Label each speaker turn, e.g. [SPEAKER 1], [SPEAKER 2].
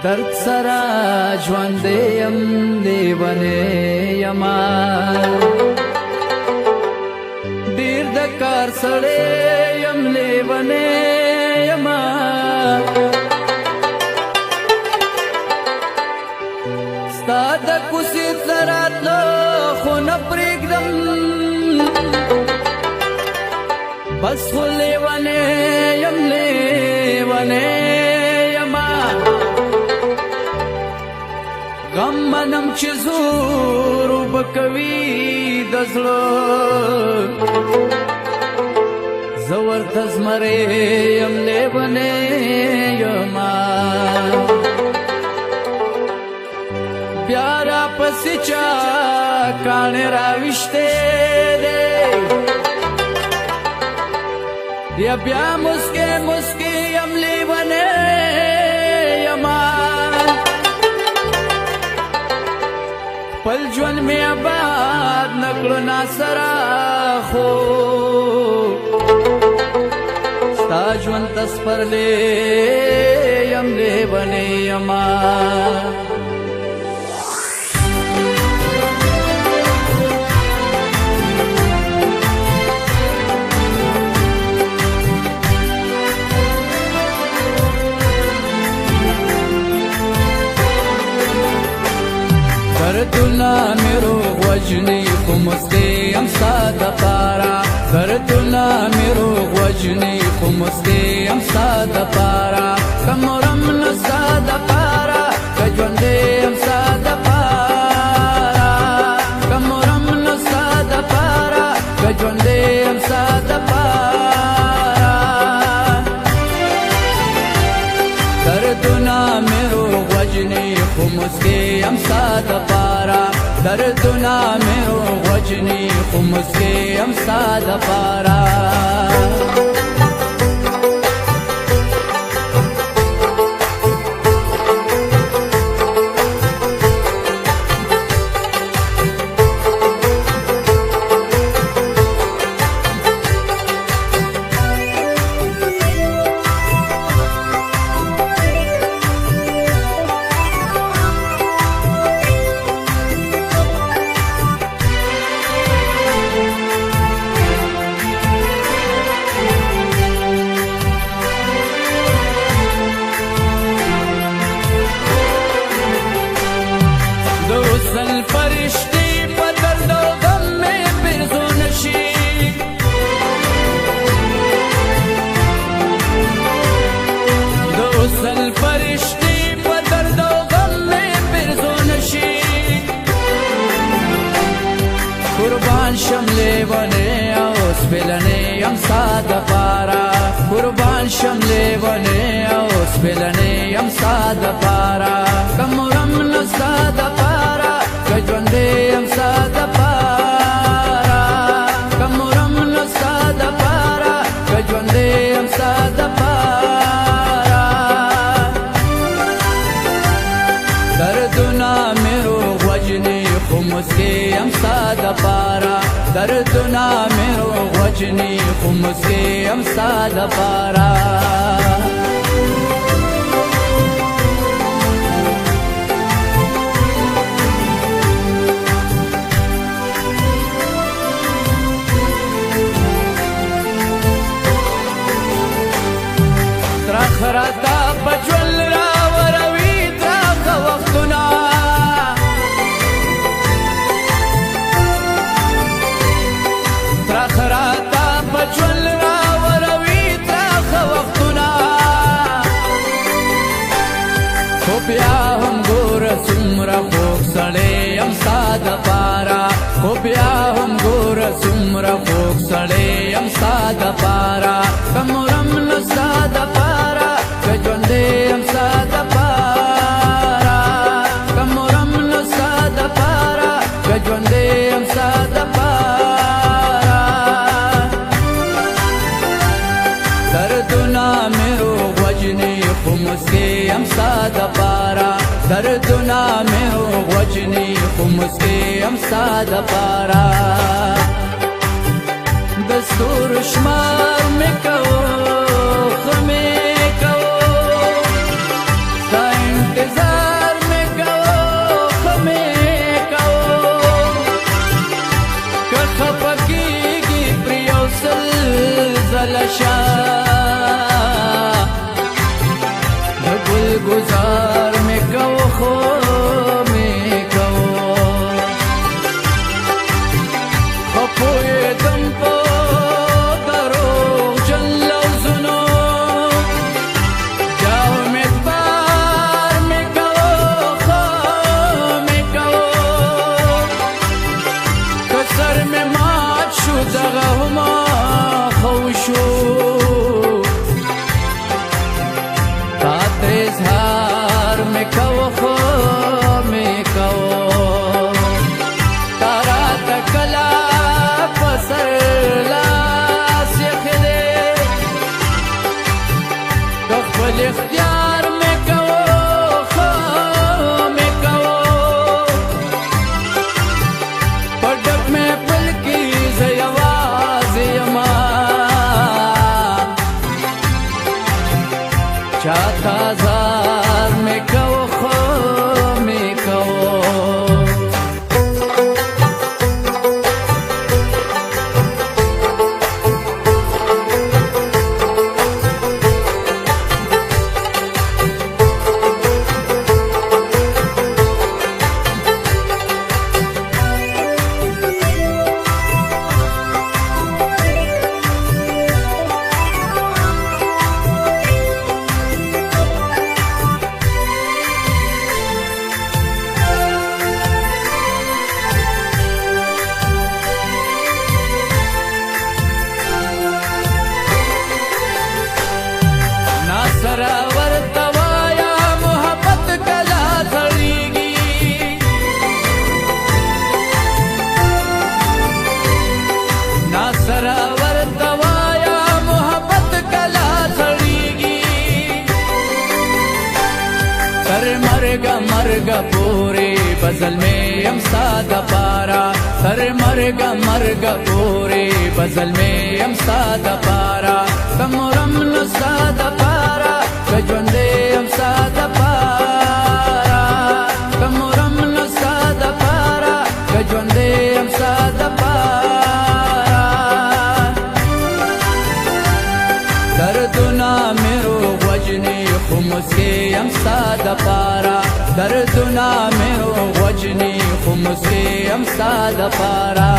[SPEAKER 1] درد سرا ژوند یم لیونی یما ډیر د کار سړی یم لیونی یما ستا د کوڅې ته راتلو خو نه پرېږدم بس خو لیونی یم لیونی غم منم چې زور وبکوي د زړه زه ورته زمری یم لیونی یما بیا راپسې چا کاڼې راویشتې دی یا بیا مسکې مسکې یم لیونی یما پل ژوند می آباد نکړو ناسره خو ستا ژوند ته سپرلی یم لیونی یما دردونه مې روغ وژني خو مسکې یم ستا دپاره دردونه مې روغ وژني خو مسکې یم ستا دپاره که مرم نو ستا دپاره که ژوندی یم ستا دپاره که مرم نو ستا دپاره که ژوندی یم ستا دپاره دردونه مې روغ وژني خو مسکې یم ستا دپاره دردونه مې روغ وژني خو مسکې یم ستا دپاره فرشتي په درد او غم مې پیرزو نشي د وصل فرشتي په درد او غم مې پیرزو نشي قربان شم لیونی او سپلنی یم ستا دپاره قربان شم لیونی او سپلنی یم ستا دپاره که مرم نو ستا دپاره که ژوندی یم ستا دپاره که مرم نو ستا دپاره که ژوندی یم ستا دپاره دردونه مې روغ وژني خو مسکې یم ستا دپاره دردونه مې روغ وژني خو مسکې یم ستا دپاره راته په ژوند راوروي تراخه وختونه تراخه راته په ژوند راوروي تراخه وختونه خو بیا هم ګوره څومره خوږ سړی یم ستا دپاره خو بیا هم ګوره څومره خوږ سړی یم ستا دپاره که مرم نو ستا دپاره که ژوندی یم ستا دپاره که مرم نو ستا دپاره که ژوندی یم ستا دپاره دردونه مې روغ وژني خو مسکې یم ستا دپاره دردونه مې روغ وژني خو مسکې یم ستا دپاره د ستورو شمار مې کوو خو مې کوو ستا انتظار چاته زار می کو خو می کو مرگ پوری بزل میں یم ساده پارا تر مرگ پوری بزل میں یم ساده پارا تمرم نو ساده پارا کجوندے یم ساده پارا تمرم نو ساده پارا کجوندے یم ساده پارا دردنا میرو وجنی خو مسکے یم ساده پارا دردنا میرو وجنی خو مسکے یم ساده پارا